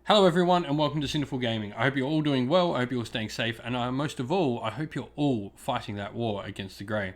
Hello everyone and welcome to Sinful Gaming. I hope you're all doing well, I hope you're all staying safe, and most of all, I hope you're all fighting that war against the Grey.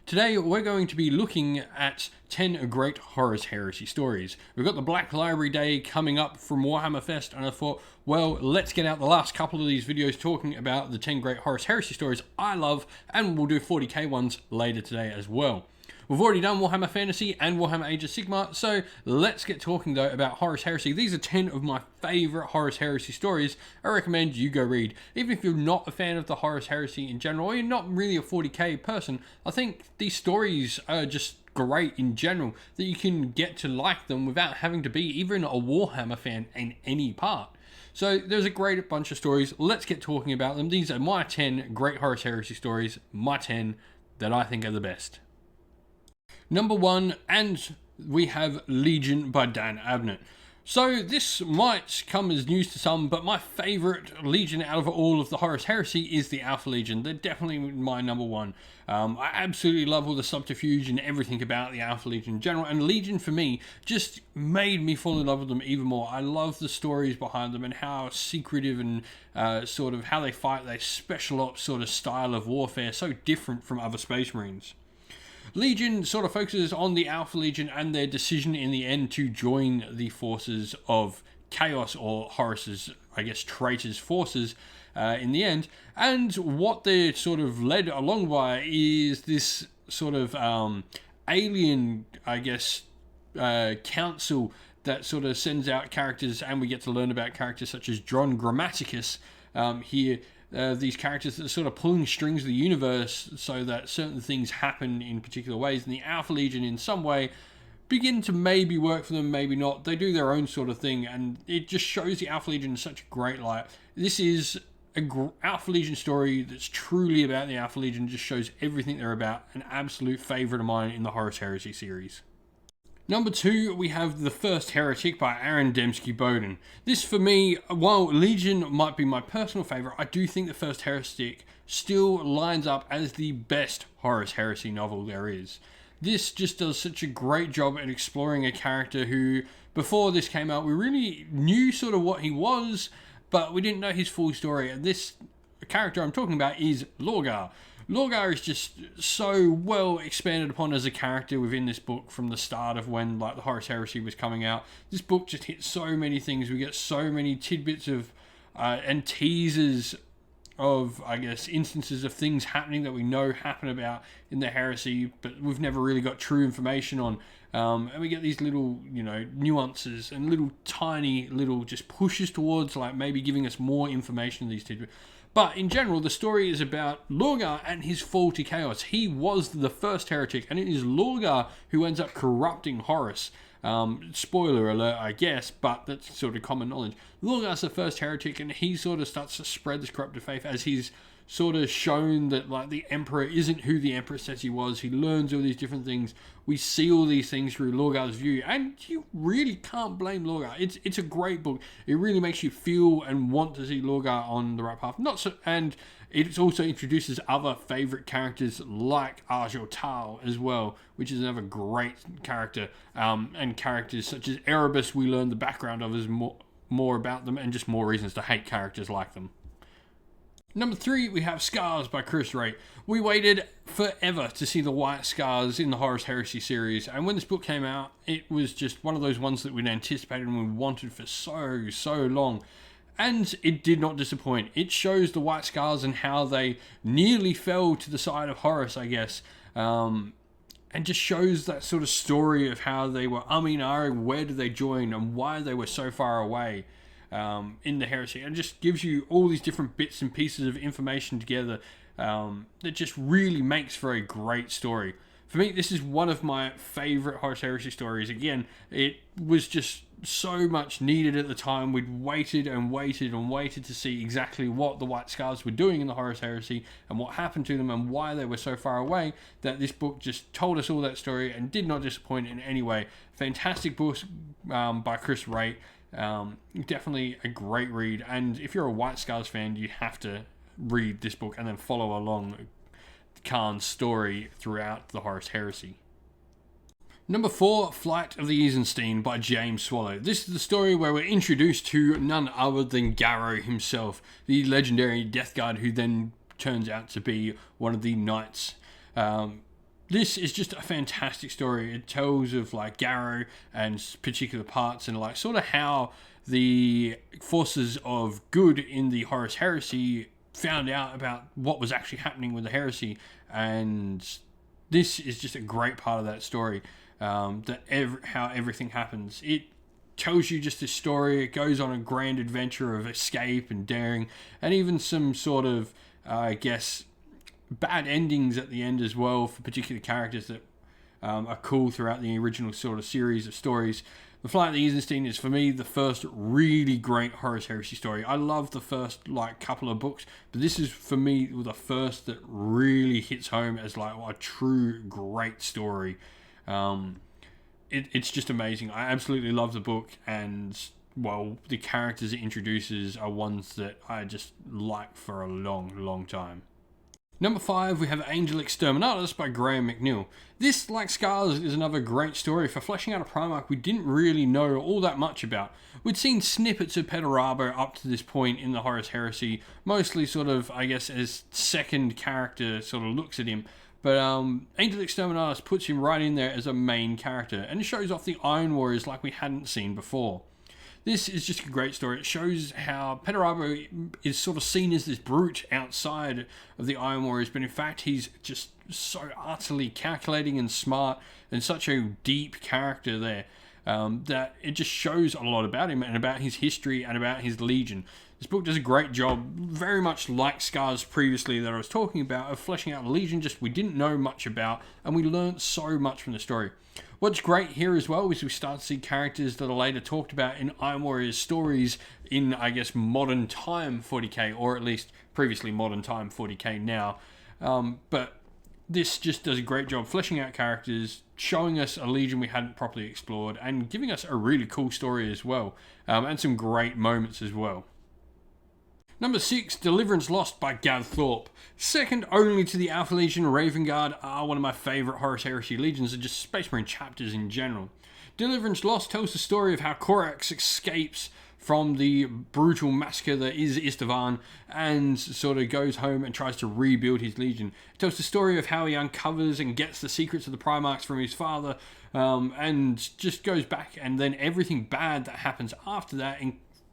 Today we're going to be looking at 10 great Horus Heresy stories. We've got the Black Library Day coming up from Warhammer Fest, and I thought, well, let's get out the last couple of these videos talking about the 10 great Horus Heresy stories I love, and we'll do 40k ones later today as well. We've already done Warhammer Fantasy and Warhammer Age of Sigmar, so let's get talking though about Horus Heresy. These are 10 of my favourite Horus Heresy stories I recommend you go read. Even if you're not a fan of the Horus Heresy in general, or you're not really a 40k person, I think these stories are just great in general, that you can get to like them without having to be even a Warhammer fan in any part. So there's a great bunch of stories, let's get talking about them. These are my 10 great Horus Heresy stories, my 10 that I think are the best. Number 1, and we have Legion by Dan Abnett. So this might come as news to some, but my favourite Legion out of all of the Horus Heresy is the Alpha Legion. They're definitely my number 1. I absolutely love all the subterfuge and everything about the Alpha Legion in general, and Legion for me just made me fall in love with them even more. I love the stories behind them and how secretive and sort of how they fight, their special ops sort of style of warfare, so different from other Space Marines. Legion sort of focuses on the Alpha Legion and their decision in the end to join the forces of Chaos, or Horus's, I guess, traitors' forces in the end. And what they're sort of led along by is this sort of alien, I guess, council that sort of sends out characters, and we get to learn about characters such as Dron Grammaticus here. These characters that are sort of pulling strings of the universe so that certain things happen in particular ways, and the Alpha Legion in some way begin to maybe work for them, maybe not. They do their own sort of thing, and it just shows the Alpha Legion in such a great light. This is an Alpha Legion story that's truly about the Alpha Legion, just shows everything they're about. An absolute favourite of mine in the Horus Heresy series. Number 2, we have The First Heretic by Dembski-Bowden. This, for me, while Legion might be my personal favourite, I do think The First Heretic still lines up as the best Horus Heresy novel there is. This just does such a great job at exploring a character who, before this came out, we really knew sort of what he was, but we didn't know his full story. And this character I'm talking about is Lorgar. Lorgar is just so well expanded upon as a character within this book from the start of when the Horus Heresy was coming out. This book just hits so many things. We get so many tidbits of and teasers of, I guess, instances of things happening that we know happen about in the Heresy, but we've never really got true information on. And we get these little, nuances and little tiny little just pushes towards maybe giving us more information in these tidbits. But in general, the story is about Lorgar and his fall to Chaos. He was the first heretic, and it is Lorgar who ends up corrupting Horus. Spoiler alert, I guess, but that's sort of common knowledge. Lorgar's the first heretic, and he sort of starts to spread this corrupted faith as he's sort of shown that the Emperor isn't who the Emperor says he was. He learns all these different things. We see all these things through Lorgar's view, and you really can't blame Lorgar. It's a great book. It really makes you feel and want to see Lorgar on the right path. And it also introduces other favourite characters like Arjor Tal as well, which is another great character. And characters such as Erebus, we learn the background of as more about them, and just more reasons to hate characters like them. Number 3, we have Scars by Wraight. We waited forever to see the white scars in the Horus Heresy series, and when this book came out, it was just one of those ones that we'd anticipated and we wanted for so long. And it did not disappoint. It shows the white scars and how they nearly fell to the side of Horus, I guess. And just shows that sort of story of how they were where did they join and why they were so far away. In the Heresy, and just gives you all these different bits and pieces of information together that just really makes for a great story. For me, this is one of my favourite Horus Heresy stories. Again, it was just so much needed at the time. We'd waited to see exactly what the White Scars were doing in the Horus Heresy and what happened to them and why they were so far away, that this book just told us all that story and did not disappoint in any way. Fantastic book by Wraight. Definitely a great read, and if you're a White Scars fan, you have to read this book and then follow along Khan's story throughout the Horus Heresy. Number 4, Flight of the Eisenstein by James Swallow. This is the story where we're introduced to none other than Garro himself, the legendary Death Guard who then turns out to be one of the knights. This is just a fantastic story. It tells of like Garro and particular parts and like sort of how the forces of good in the Horus Heresy found out about what was actually happening with the heresy, and this is just a great part of that story. How everything happens. It tells you just this story. It goes on a grand adventure of escape and daring, and even some sort of, I guess, bad endings at the end as well for particular characters that are cool throughout the original sort of series of stories. The Flight of the Eisenstein is for me the first really great Horus Heresy story. I love the first like couple of books, but this is for me the first that really hits home as like a true great story. It's just amazing. I absolutely love the book, and well, the characters it introduces are ones that I just like for a long time. Number 5, we have Angel Exterminatus by Graham McNeil. This, like Scars, is another great story for fleshing out a Primarch we didn't really know all that much about. We'd seen snippets of Perturabo up to this point in the Horus Heresy, mostly sort of, I guess, as second character sort of looks at him. But Angel Exterminatus puts him right in there as a main character, and it shows off the Iron Warriors like we hadn't seen before. This is just a great story. It shows how Perturabo is sort of seen as this brute outside of the Iron Warriors, but in fact he's just so utterly calculating and smart and such a deep character there that it just shows a lot about him and about his history and about his legion. This book does a great job, very much like Scars previously that I was talking about, of fleshing out a legion just we didn't know much about, and we learned so much from the story. What's great here as well is we start to see characters that are later talked about in Iron Warriors stories in, I guess, modern time 40k, or at least previously modern time 40k now. But this just does a great job fleshing out characters, showing us a legion we hadn't properly explored, and giving us a really cool story as well, and some great moments as well. Number 6, Deliverance Lost by Gav Thorpe. Second only to the Alpha Legion, Raven Guard are one of my favourite Horus Heresy legions and just Space Marine chapters in general. Deliverance Lost tells the story of how Corax escapes from the brutal massacre that is Istvan and sort of goes home and tries to rebuild his legion. It tells the story of how he uncovers and gets the secrets of the Primarchs from his father, and just goes back, and then everything bad that happens after that,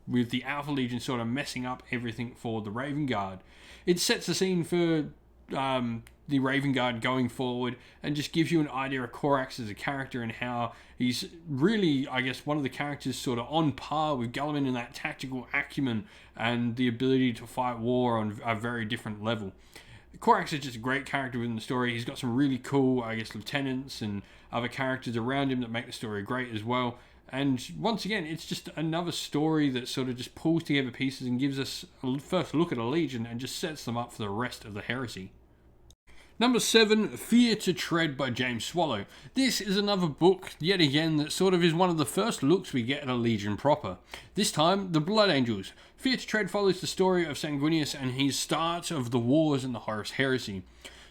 with the Alpha Legion sort of messing up everything for the Raven Guard. It sets the scene for the Raven Guard going forward and just gives you an idea of Corax as a character and how he's really, I guess, one of the characters sort of on par with Guilliman in that tactical acumen and the ability to fight war on a very different level. Corax is just a great character within the story. He's got some really cool, I guess, lieutenants and other characters around him that make the story great as well. And once again, it's just another story that sort of just pulls together pieces and gives us a first look at a legion and just sets them up for the rest of the heresy. Number 7, Fear to Tread by James Swallow. This is another book, yet again, that sort of is one of the first looks we get at a legion proper. This time, the Blood Angels. Fear to Tread follows the story of Sanguinius and his start of the wars in the Horus Heresy.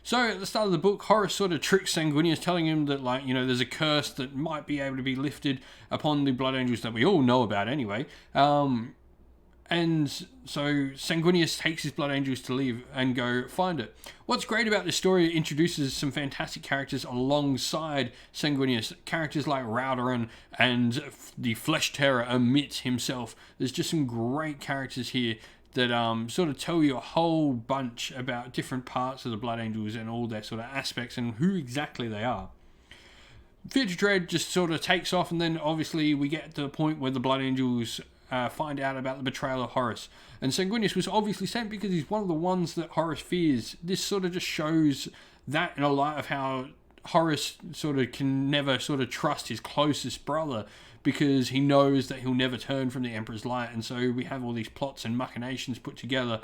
So at the start of the book, Horus sort of tricks Sanguinius, telling him that, like, you know, there's a curse that might be able to be lifted upon the Blood Angels that we all know about anyway. And so Sanguinius takes his Blood Angels to leave and go find it. What's great about this story, it introduces some fantastic characters alongside Sanguinius. Characters like Rauderan and the Flesh Terror Amit himself. There's just some great characters here that sort of tell you a whole bunch about different parts of the Blood Angels and all their sort of aspects and who exactly they are. Fear to Tread just sort of takes off, and then obviously we get to the point where the Blood Angels find out about the betrayal of Horus. And Sanguinius was obviously sent because he's one of the ones that Horus fears. This sort of just shows that in a light of how Horus sort of can never sort of trust his closest brother, because he knows that he'll never turn from the Emperor's light. And so we have all these plots and machinations put together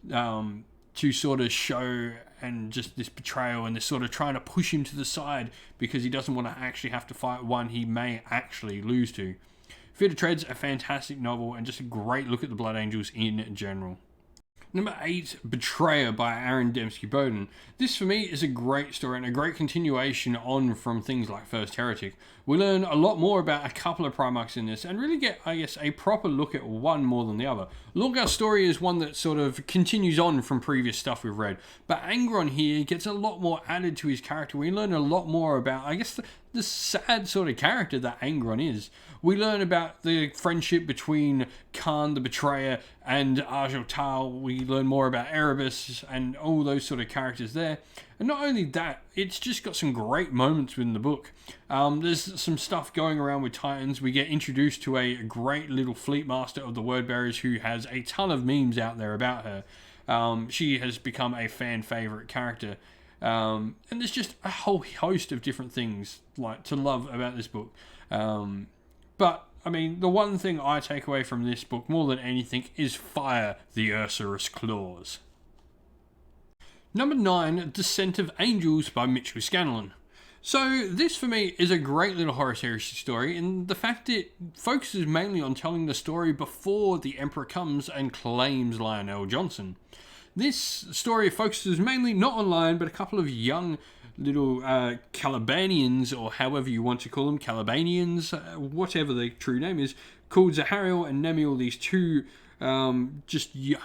to sort of show and just this betrayal and this sort of trying to push him to the side because he doesn't want to actually have to fight one he may actually lose to. Fear to Tread's a fantastic novel and just a great look at the Blood Angels in general. Number 8, Betrayer by Dembski-Bowden. This for me is a great story and a great continuation on from things like First Heretic. We learn a lot more about a couple of Primarchs in this and really get, I guess, a proper look at one more than the other. Lorgar's story is one that sort of continues on from previous stuff we've read, but Angron here gets a lot more added to his character. We learn a lot more about, I guess, the sad sort of character that Angron is. We learn about the friendship between Khan the Betrayer and Arjel Tal. We learn more about Erebus and all those sort of characters there. And not only that, it's just got some great moments within the book. There's some stuff going around with Titans. We get introduced to a great little fleet master of the Wordbearers who has a ton of memes out there about her. She has become a fan favourite character. And there's just a whole host of different things like to love about this book. But, I mean, the one thing I take away from this book more than anything is fire the Ursurus claws. Number 9, Descent of Angels by Mitchel Scanlon. So this for me is a great little Horus Heresy story, and the fact it focuses mainly on telling the story before the Emperor comes and claims Lionel Johnson. This story focuses mainly not on Lion, but a couple of young little Calibanians, or however you want to call them, Calibanians, whatever the true name is, called Zahariel and Nemiel, these two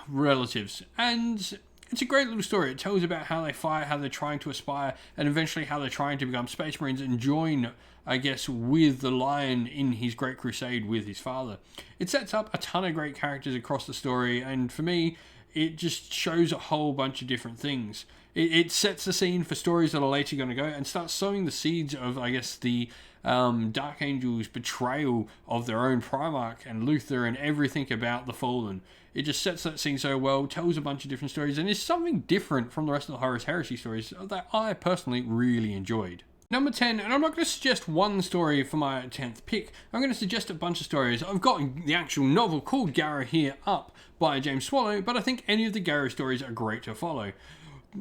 relatives. And it's a great little story. It tells about how they fight, how they're trying to aspire, and eventually how they're trying to become Space Marines and join, I guess, with the Lion in his great crusade with his father. It sets up a ton of great characters across the story, and for me, it just shows a whole bunch of different things. It sets the scene for stories that are later going to go and starts sowing the seeds of, I guess, the Dark Angels' betrayal of their own Primarch and Luther and everything about the Fallen. It just sets that scene so well, tells a bunch of different stories, and is something different from the rest of the Horus Heresy stories that I personally really enjoyed. Number 10, and I'm not going to suggest one story for my 10th pick. I'm going to suggest a bunch of stories. I've got the actual novel called Garro here up by James Swallow, but I think any of the Garro stories are great to follow.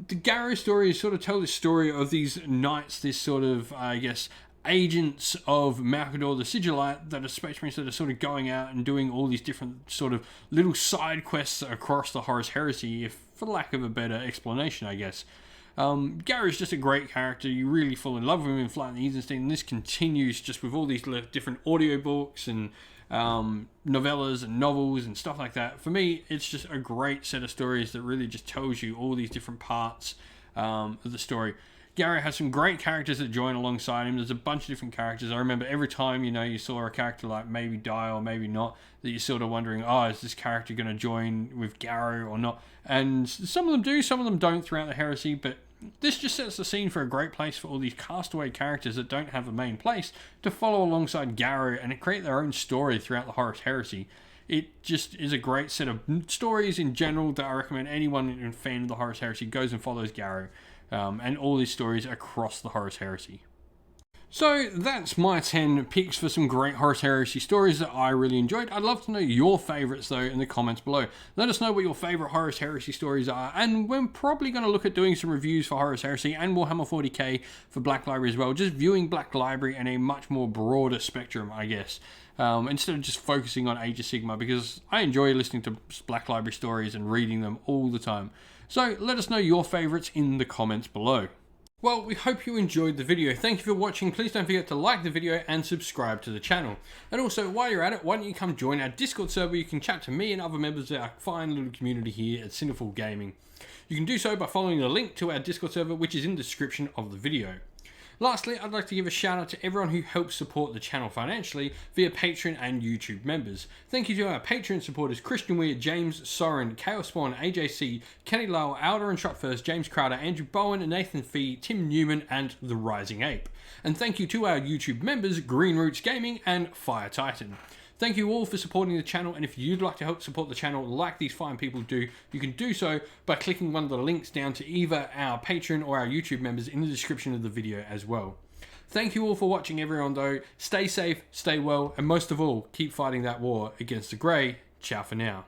The Garro stories sort of tell the story of these knights, this sort of, I guess, agents of Malcador the Sigillite that are Space Marines that are sort of going out and doing all these different sort of little side quests across the Horus Heresy, if for lack of a better explanation, I guess. Garro is just a great character. You really fall in love with him in Flight of the Eisenstein, and this continues just with all these different audiobooks and novellas and novels and stuff like that. For me, it's just a great set of stories that really just tells you all these different parts of the story. Garro has some great characters that join alongside him. There's a bunch of different characters. I remember every time, you saw a character like maybe die or maybe not, that you're sort of wondering, is this character going to join with Garro or not? And some of them do, some of them don't throughout the Heresy, but this just sets the scene for a great place for all these castaway characters that don't have a main place to follow alongside Garro and create their own story throughout the Horus Heresy. It just is a great set of stories in general that I recommend anyone in fan of the Horus Heresy goes and follows Garro. And all these stories across the Horus Heresy. So that's my 10 picks for some great Horus Heresy stories that I really enjoyed. I'd love to know your favourites though in the comments below. Let us know what your favourite Horus Heresy stories are, and we're probably going to look at doing some reviews for Horus Heresy and Warhammer 40k for Black Library as well, just viewing Black Library in a much more broader spectrum, I guess. Instead of just focusing on Age of Sigmar, because I enjoy listening to Black Library stories and reading them all the time. So let us know your favourites in the comments below. Well, we hope you enjoyed the video. Thank you for watching. Please don't forget to like the video and subscribe to the channel. And also, while you're at it, why don't you come join our Discord server? You can chat to me and other members of our fine little community here at Cineful Gaming. You can do so by following the link to our Discord server, which is in the description of the video. Lastly, I'd like to give a shout out to everyone who helps support the channel financially via Patreon and YouTube members. Thank you to our Patreon supporters Christian Weir, James Soren, Chaos Spawn, AJC, Kenny Lowell, Alder and Shot First, James Crowder, Andrew Bowen, Nathan Fee, Tim Newman and The Rising Ape. And thank you to our YouTube members Green Roots Gaming and Fire Titan. Thank you all for supporting the channel, and if you'd like to help support the channel like these fine people do, you can do so by clicking one of the links down to either our Patreon or our YouTube members in the description of the video as well. Thank you all for watching everyone though. Stay safe, stay well, and most of all, keep fighting that war against the Grey. Ciao for now.